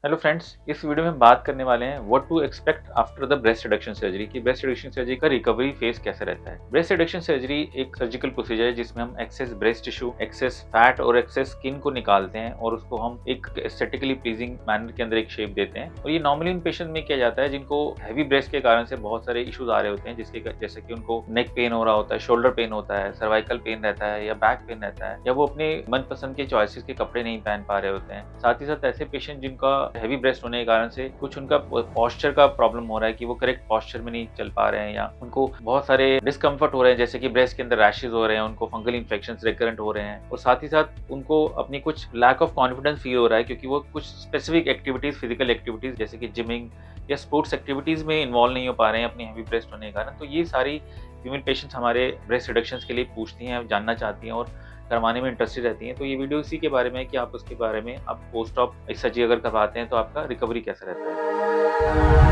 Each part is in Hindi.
हेलो फ्रेंड्स, इस वीडियो में हम बात करने वाले हैं what to expect after the breast reduction surgery कि ब्रेस्ट रिडक्शन सर्जरी का रिकवरी फेज कैसे रहता है। ब्रेस्ट रिडक्शन सर्जरी एक सर्जिकल प्रोसीजर है जिसमें हम excess breast tissue, excess fat और एक्सेस स्किन को निकालते हैं और उसको हम एक एस्थेटिकली प्लीजिंग मैनर के अंदर एक शेप देते हैं। और ये नॉर्मली उन पेशेंट में किया जाता है जिनको हैवी ब्रेस्ट के कारण से बहुत सारे इश्यूज आ रहे होते हैं, जिसके जैसे कि उनको नेक पेन हो रहा होता है, शोल्डर पेन होता है, सर्वाइकल पेन रहता है या बैक पेन रहता है, या वो अपने मनपसंद के चॉइसेस के कपड़े नहीं पहन पा रहे होते हैं। साथ ही साथ ऐसे पेशेंट जिनका हैवी ब्रेस्ट होने के कारण से कुछ उनका पॉस्चर का प्रॉब्लम हो रहा है कि वो करेक्ट पॉस्चर में नहीं चल पा रहे हैं, या उनको बहुत सारे डिस्कम्फर्ट हो रहे हैं, जैसे कि ब्रेस्ट के अंदर रैशेज हो रहे हैं, उनको फंगल इन्फेक्शंस रिकरेंट हो रहे हैं, और साथ ही साथ उनको अपनी कुछ लैक ऑफ कॉन्फिडेंस फील हो रहा है क्योंकि वो कुछ स्पेसिफिक एक्टिविटीज, फिजिकल एक्टिविटीज जैसे कि जिमिंग या स्पोर्ट्स एक्टिविटीज में इन्वॉल्व नहीं हो पा रहे हैं अपनी हैवी ब्रेस्ट होने के कारण। तो ये सारी फीमेल पेशेंट्स हमारे ब्रेस्ट रिडक्शन के लिए पूछती हैं, जानना चाहती हैं और करवाने में इंटरेस्टेड रहती हैं। तो ये वीडियो इसी के बारे में है कि आप उसके बारे में आप पोस्ट ऑप सर्जरी अगर करवाते हैं तो आपका रिकवरी कैसे रहता है।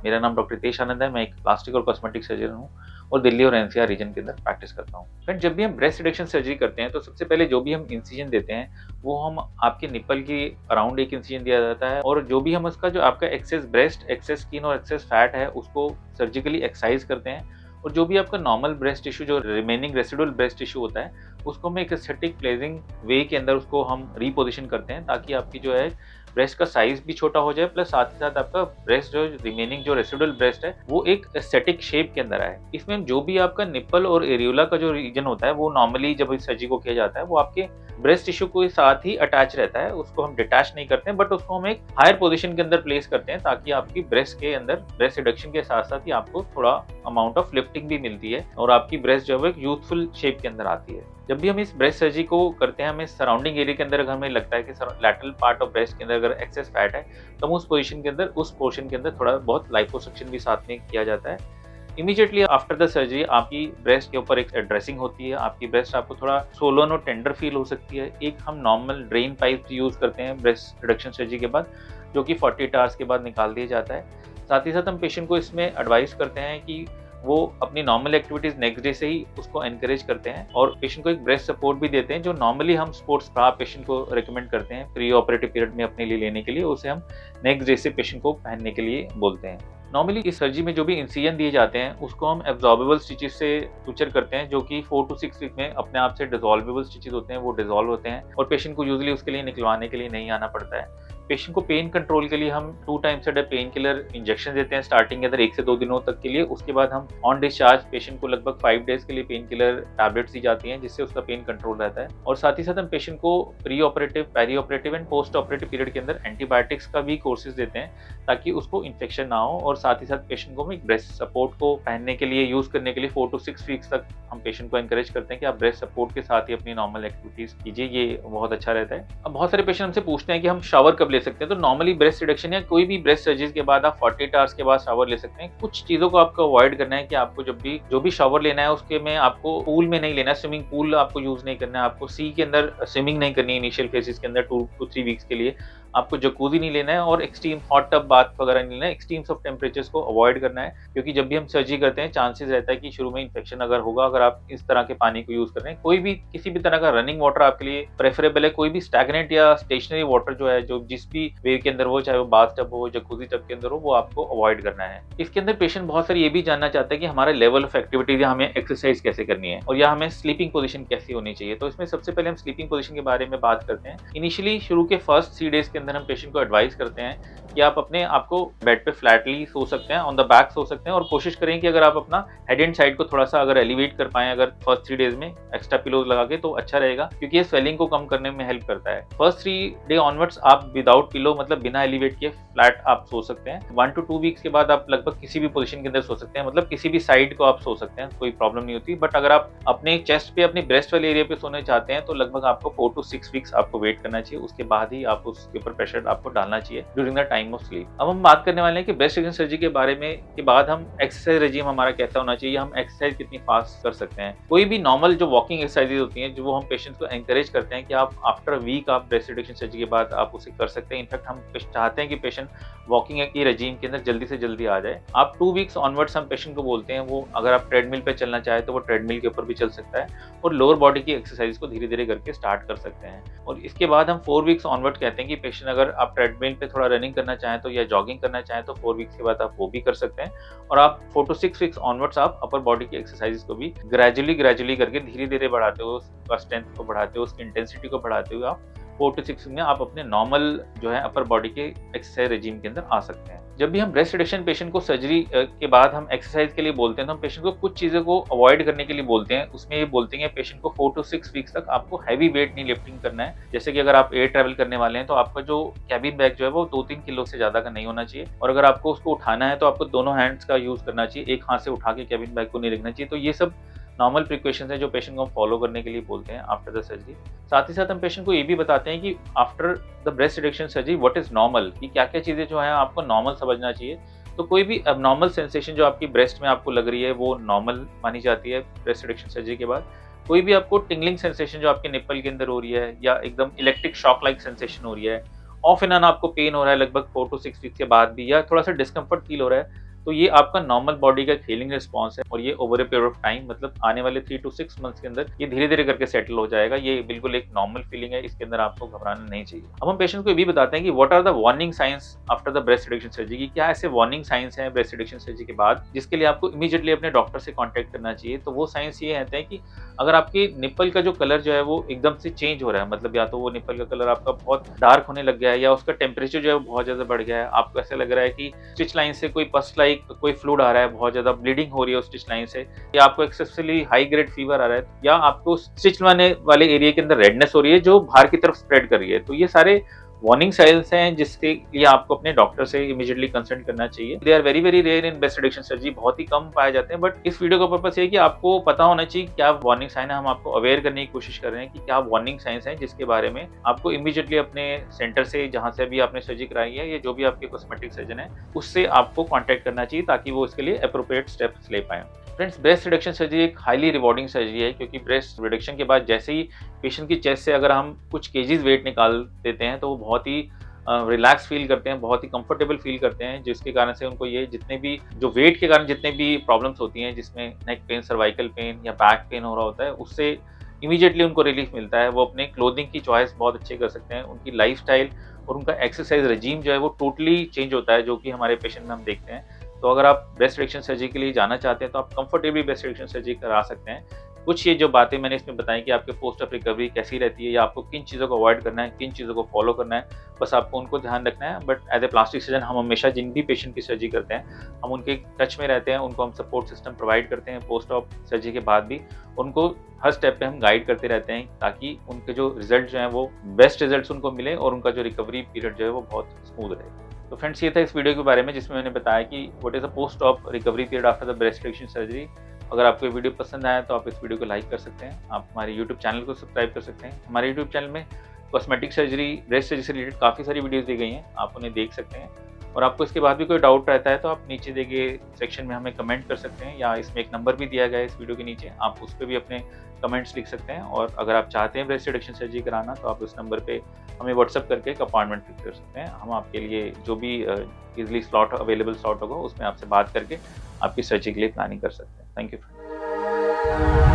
मेरा नाम डॉक्टर हितेश आनंद है। मैं एक प्लास्टिक और कॉस्मेटिक सर्जन हूँ और दिल्ली और एनसीआर रीजन के अंदर प्रैक्टिस करता हूँ। फ्रेंड, जब भी हम ब्रेस्ट रिडक्शन सर्जरी करते हैं तो सबसे पहले जो भी हम इंसिजन देते हैं वो हम आपके निप्पल की अराउंड एक इंसिजन दिया जाता है, और जो भी हम उसका जो आपका एक्सेस ब्रेस्ट, एक्सेस स्किन और एक्सेस फैट है उसको सर्जिकली एक्सरसाइज करते हैं। और जो भी आपका नॉर्मल ब्रेस्ट टिश्यू, जो रिमेनिंग रेसिडुअल ब्रेस्ट टिश्यू होता है, उसको हम एक एस्थेटिक प्लेजिंग वे के अंदर उसको हम रीपोजिशन करते हैं ताकि आपकी जो है ब्रेस्ट का साइज भी छोटा हो जाए, प्लस साथ ही साथ आपका ब्रेस्ट जो रिमेनिंग जो रेसिडुअल ब्रेस्ट है वो एक एस्थेटिक शेप के अंदर आए। इसमें जो भी आपका निप्पल और एरियोला का जो रीजन होता है वो नॉर्मली जब इस सर्जरी को किया जाता है वो आपके ब्रेस्ट टिश्यू के साथ ही अटैच रहता है, उसको हम डिटैच नहीं करते हैं, बट उसको हम एक हायर पोजीशन के अंदर प्लेस करते हैं ताकि आपकी ब्रेस्ट के अंदर ब्रेस्ट रिडक्शन के साथ साथ ही आपको थोड़ा अमाउंट ऑफ लिफ्टिंग भी मिलती है और आपकी ब्रेस्ट जो है एक यूथफुल शेप के अंदर आती है। जब भी हम इस ब्रेस्ट सर्जरी को करते हैं, हमें सराउंडिंग एरिया के अंदर अगर हमें लगता है कि लैटरल पार्ट ऑफ ब्रेस्ट के अंदर अगर एक्सेस फैट है तो हम उस पोजीशन के अंदर, उस पोर्शन के अंदर थोड़ा बहुत लाइपोसक्शन भी साथ में किया जाता है। इमीडिएटली आफ्टर द सर्जरी आपकी ब्रेस्ट के ऊपर एक ड्रेसिंग होती है, आपकी ब्रेस्ट आपको थोड़ा सोलन और टेंडर फील हो सकती है। एक हम नॉर्मल ड्रेन पाइप यूज करते हैं ब्रेस्ट रिडक्शन सर्जरी के बाद, जो कि 48 आवर्स के बाद निकाल दिया जाता है। साथ ही साथ हम पेशेंट को इसमें एडवाइस करते हैं कि वो अपनी नॉर्मल एक्टिविटीज नेक्स्ट डे से ही उसको एनकरेज करते हैं, और पेशेंट को एक ब्रेस्ट सपोर्ट भी देते हैं जो नॉर्मली हम स्पोर्ट्स ब्रा पेशेंट को रिकमेंड करते हैं प्री ऑपरेटिव पीरियड में अपने लिए लेने के लिए, उसे हम नेक्स्ट डे से पेशेंट को पहनने के लिए बोलते हैं। नॉर्मली इस सर्जरी में जो भी इंसिजन दिए जाते हैं उसको हम एब्जॉर्बेबल स्टिचेस से सुचर करते हैं, जो कि 4 to 6 वीक में अपने आप से डिसॉल्वेबल स्टिचेस होते हैं, वो डिसॉल्व होते हैं और पेशेंट को यूजुअली उसके लिए निकलवाने के लिए नहीं आना पड़ता है। पेशेंट को पेन कंट्रोल के लिए हम 2 times a day pain killer injection देते हैं स्टार्टिंग के अंदर 1 से 2 दिनों तक के लिए। उसके बाद हम ऑन डिस्चार्ज पेशेंट को लगभग 5 डेज के लिए पेन किलर टैबलेट्स दी जाती हैं जिससे उसका पेन कंट्रोल रहता है। और साथ ही साथ हम पेशेंट को pre operative, peri operative and post operative period के अंदर एंटीबायोटिक्स का भी कोर्सेज देते हैं ताकि उसको इन्फेक्शन ना हो। और साथ ही साथ पेशेंट को एक ब्रेस्ट सपोर्ट को पहनने के लिए, यूज करने के लिए 4 to 6 वीक्स तक हम पेशेंट को एनकरेज करते हैं कि आप ब्रेस्ट सपोर्ट के साथ ही अपनी नॉर्मल एक्टिविटीज कीजिए, ये बहुत अच्छा रहता है। अब बहुत सारे पेशेंट हमसे पूछते हैं कि हम शावर कब ले सकते हैं। तो नॉर्मली ब्रेस्ट रिडक्शन या कोई भी ब्रेस्ट सर्जरी के बाद आप 48 आवर्स के बाद शावर ले सकते हैं। कुछ चीजों को आपको अवॉइड करना है कि आपको जो भी शावर लेना है उसके में आपको पूल में नहीं लेना है, स्विमिंग पूल आपको यूज नहीं करना है, आपको सी के अंदर स्विमिंग नहीं करनी है इनिशियल फेजेस के अंदर 2 to 3 वीक्स के लिए, आपको जकूजी नहीं लेना है और एक्सट्रीम हॉट टब बाथ वगैरह नहीं लेना है। एक्सट्रीम्स ऑफ टेम्परेचर्स को अवॉइड करना है क्योंकि जब भी हम सर्जरी करते हैं चांसेस रहता है कि शुरू में इन्फेक्शन अगर होगा अगर आप इस तरह के पानी को यूज कर रहे हैं। कोई भी किसी भी तरह का रनिंग वाटर आपके लिए प्रेफरेबल है। कोई भी स्टैग्नेंट या स्टेशनरी वाटर जो है, जो जिस भी वे के अंदर हो, चाहे वो बाथ टब हो, जकूजी टब के अंदर हो, वो आपको अवॉइड करना है। इसके अंदर पेशेंट बहुत सारी ये भी जानना चाहते हैं कि हमारा लेवल ऑफ एक्टिविटीज या हमें एक्सरसाइज कैसे करनी है और या हमें स्लीपिंग पोजीशन कैसी होनी चाहिए। तो इसमें सबसे पहले हम स्लीपिंग पोजीशन के बारे में बात करते हैं। इनिशियली शुरू के फर्स्ट 3 डेज के अंदर हम पेशेंट को एडवाइस करते हैं कि आप अपने आपको बेड पे फ्लैटली सो सकते हैं, ऑन द बैक सो सकते हैं, और कोशिश करें कि अगर आप अपना हेड एंड साइड को थोड़ा सा अगर एलिवेट कर पाएं अगर फर्स्ट 3 डेज में एक्स्ट्रा पिलोज लगा के, तो अच्छा रहेगा क्योंकि ये स्वेलिंग को कम करने में हेल्प करता है। फर्स्ट 3 डे ऑनवर्ड्स आप विदाउट पिलो, मतलब बिना एलिवेट किए फ्लैट आप सो सकते हैं। 1 to 2 वीक्स के बाद आप लगभग किसी भी पोजीशन के अंदर सो सकते हैं, मतलब किसी भी साइड को आप सो सकते हैं, कोई प्रॉब्लम नहीं होती। बट अगर आप अपने चेस्ट पे, अपने ब्रेस्ट वाले एरिया पे सोने चाहते हैं तो लगभग आपको 4 to 6 वीक्स आपको वेट करना चाहिए, उसके बाद ही आप उसके ऊपर प्रेशर आपको डालना चाहिए during the time of sleep. अब हम बात करने वाले हैं कि ब्रेस्ट रिडक्शन सर्जरी के बारे में के बाद हम एक्सरसाइज रेजिम हमारा कैसा होना चाहिए, हम एक्सरसाइज कितनी फास्ट कर सकते हैं। कोई भी नॉर्मल जो वॉकिंग एक्सरसाइज होती हैं, जो वो हम पेशेंट्स को एनकरेज करते हैं कि आप आफ्टर वीक आप ब्रेस्ट रिडक्शन सर्जरी के बाद आप उसे कर सकते हैं। इनफैक्ट हम चाहते हैं कि पेशेंट वॉकिंग की रेजिम के अंदर जल्दी से जल्दी आ जाए। आप 2 वीक्स ऑनवर्ड्स हम पेशेंट को बोलते हैं, वो अगर आप ट्रेडमिल पे चलना चाहे तो वो ट्रेडमिल के ऊपर भी चल सकता है और लोअर बॉडी की एक्सरसाइज को धीरे धीरे करके स्टार्ट कर सकते हैं। और इसके बाद हम 4 वीक्स ऑनवर्ड कहते हैं कि पेशेंट अगर आप ट्रेडमिल पे थोड़ा रनिंग करना चाहें तो या जॉगिंग करना चाहें तो 4 वीक्स के बाद आप वो भी कर सकते हैं। और आप 4 to 6 वीक्स ऑनवर्ड्स आप अपर बॉडी की एक्सरसाइज को भी ग्रेजुअली करके धीरे धीरे बढ़ाते हुए उसका स्ट्रेंथ को बढ़ाते हुए उसकी इंटेंसिटी को बढ़ाते हुए आप 4 to 6 में आप अपने नॉर्मल जो है अपर बॉडी के एक्सरसाइज रेजिम के अंदर आ सकते हैं। जब भी हम ब्रेस्ट रिडक्शन पेशेंट को सर्जरी के बाद हम एक्सरसाइज के लिए बोलते हैं तो हम पेशेंट को कुछ चीज़ों को अवॉइड करने के लिए बोलते हैं। उसमें ये बोलते हैं पेशेंट को 4 to 6 वीक्स तक आपको हैवी वेट नहीं लिफ्टिंग करना है। जैसे कि अगर आप एयर ट्रैवल करने वाले हैं तो आपका जो कैबिन बैग जो है वो 2-3 किलो से ज़्यादा का नहीं होना चाहिए। और अगर आपको उसको उठाना है तो आपको दोनों हैंड्स का यूज़ करना चाहिए, एक हाथ से उठा के कैबिन बैग को नहीं रखना चाहिए। तो ये सब नॉर्मल प्रिकॉशंस है जो पेशेंट को हम फॉलो करने के लिए बोलते हैं आफ्टर द सर्जरी। साथ ही साथ हम पेशेंट को ये भी बताते हैं कि after the breast reduction surgery what is normal, कि क्या क्या चीज़ें जो है आपको नॉर्मल समझना चाहिए। तो कोई भी अबनॉर्मल सेंसेशन जो आपकी ब्रेस्ट में आपको लग रही है वो नॉर्मल मानी जाती है ब्रेस्ट रिडक्शन सर्जरी के बाद। कोई भी आपको टिंगलिंग सेंसेशन जो आपके निप्पल के अंदर हो रही है या एकदम इलेक्ट्रिक शॉक लाइक सेंसेशन हो रही है, ऑफ एंड ऑन आपको पेन हो रहा है लगभग 4 to 6 वीक्स के बाद भी, या थोड़ा सा डिस्कम्फर्ट फील हो रहा है, तो ये आपका नॉर्मल बॉडी का हीलिंग रिस्पॉन्स है। और ये over a period of time मतलब आने वाले 3 to 6 मंथ्स के अंदर ये धीरे धीरे करके सेटल हो जाएगा। ये बिल्कुल एक नॉर्मल फीलिंग है, इसके अंदर आपको घबराना नहीं चाहिए। अब हम पेशेंट को ये भी बताते हैं कि what are the warning signs after the breast reduction surgery, की क्या ऐसे वार्निंग साइंस हैं ब्रेस्ट रिडक्शन सर्जरी के बाद जिसके लिए आपको इमीडिएटली अपने डॉक्टर से कॉन्टैक्ट करना चाहिए। तो वो साइंस ये कहते हैं कि अगर आपके निप्पल का जो कलर जो है वो एकदम से चेंज हो रहा है, मतलब या तो वो निप्पल का कलर आपका बहुत डार्क होने लग गया है या उसका टेम्परेचर जो है वो बहुत ज्यादा बढ़ गया है, आपको ऐसा लग रहा है कि स्टिच लाइन से कोई पस लाइक कोई फ्लूइड आ रहा है, बहुत ज्यादा ब्लीडिंग हो रही है उस स्टिच लाइन से, या आपको एक्सेसिवली हाई ग्रेड फीवर आ रहा है, या आपको स्टिच वाले एरिया के अंदर रेडनेस हो रही है जो बाहर की तरफ स्प्रेड कर रही है, तो ये सारे वार्निंग साइंस हैं जिसके लिए आपको अपने डॉक्टर से इमीडिएटली कंसल्ट करना चाहिए। They are very very rare in breast reduction surgery, बहुत ही कम पाए जाते हैं। बट इस वीडियो का पर्पस ये है कि आपको पता होना चाहिए क्या वार्निंग साइन है। हम आपको अवेयर करने की कोशिश कर रहे हैं कि क्या वार्निंग साइंस हैं जिसके बारे में आपको इमीडिएटली अपने सेंटर से जहां से भी आपने सर्जरी कराई है या जो भी आपके कॉस्मेटिक सर्जन है उससे आपको कॉन्टैक्ट करना चाहिए ताकि वो इसके लिए अप्रोप्रिएट स्टेप्स ले पाए। फ्रेंड्स, ब्रेस्ट रिडक्शन सर्जरी एक हाईली रिवॉर्डिंग सर्जरी है क्योंकि ब्रेस्ट रिडक्शन के बाद जैसे ही पेशेंट की चेस्ट से अगर हम कुछ केजीज वेट निकाल देते हैं तो वो बहुत ही रिलैक्स फील करते हैं, बहुत ही कंफर्टेबल फील करते हैं, जिसके कारण से उनको ये जितने भी जो वेट के कारण जितने भी प्रॉब्लम्स होती हैं जिसमें नेक पेन, सर्वाइकल पेन या बैक पेन हो रहा होता है उससे इमीडिएटली उनको रिलीफ मिलता है। वो अपने क्लोथिंग की चॉइस बहुत अच्छे कर सकते हैं, उनकी लाइफस्टाइल और उनका एक्सरसाइज रेजीम जो है वो टोटली चेंज होता है जो कि हमारे पेशेंट में हम देखते हैं। तो अगर आप ब्रेस्ट रिडक्शन सर्जरी के लिए जाना चाहते हैं तो आप कंफर्टेबली ब्रेस्ट रिडक्शन सर्जरी करा सकते हैं। कुछ ये जो बातें मैंने इसमें बताई कि आपके पोस्ट ऑफ रिकवरी कैसी रहती है या आपको किन चीज़ों को अवॉइड करना है, किन चीज़ों को फॉलो करना है, बस आपको उनको ध्यान रखना है। But as a plastic surgeon हम हमेशा जिन भी पेशेंट की सर्जरी करते हैं हम उनके टच में रहते हैं, उनको हम सपोर्ट सिस्टम प्रोवाइड करते हैं पोस्ट ऑफ सर्जरी के बाद भी, उनको हर स्टेप पे हम गाइड करते रहते हैं ताकि उनके जो रिजल्ट जो हैं वो बेस्ट रिजल्ट्स उनको मिले और उनका जो रिकवरी पीरियड जो है वो बहुत स्मूथ रहे। तो फ्रेंड्स, ये था इस वीडियो के बारे में जिसमें मैंने बताया कि what is the post of recovery period after the breast reduction surgery. अगर आपको ये वीडियो पसंद आया तो आप इस वीडियो को लाइक कर सकते हैं, आप हमारे यूट्यूब चैनल को सब्सक्राइब कर सकते हैं। हमारे यूट्यूब चैनल में कॉस्मेटिक सर्जरी, ब्रेस्ट सर्जरी से रिलेटेड काफ़ी सारी वीडियोज़ दी गई हैं, आप उन्हें देख सकते हैं। और आपको इसके बाद भी कोई डाउट रहता है तो आप नीचे दिए गए सेक्शन में हमें कमेंट कर सकते हैं, या इसमें एक नंबर भी दिया गया है इस वीडियो के नीचे, आप उस पर भी अपने कमेंट्स लिख सकते हैं। और अगर आप चाहते हैं ब्रेस्ट रिडक्शन सर्जरी कराना तो आप उस नंबर पे हमें व्हाट्सअप करके एक अपॉइंटमेंट फिक्स कर सकते हैं। हम आपके लिए जो भी इजीली स्लॉट अवेलेबल स्लॉट होगा उसमें आपसे बात करके आपकी सर्जरी के लिए प्लानिंग कर सकते हैं। Thank you.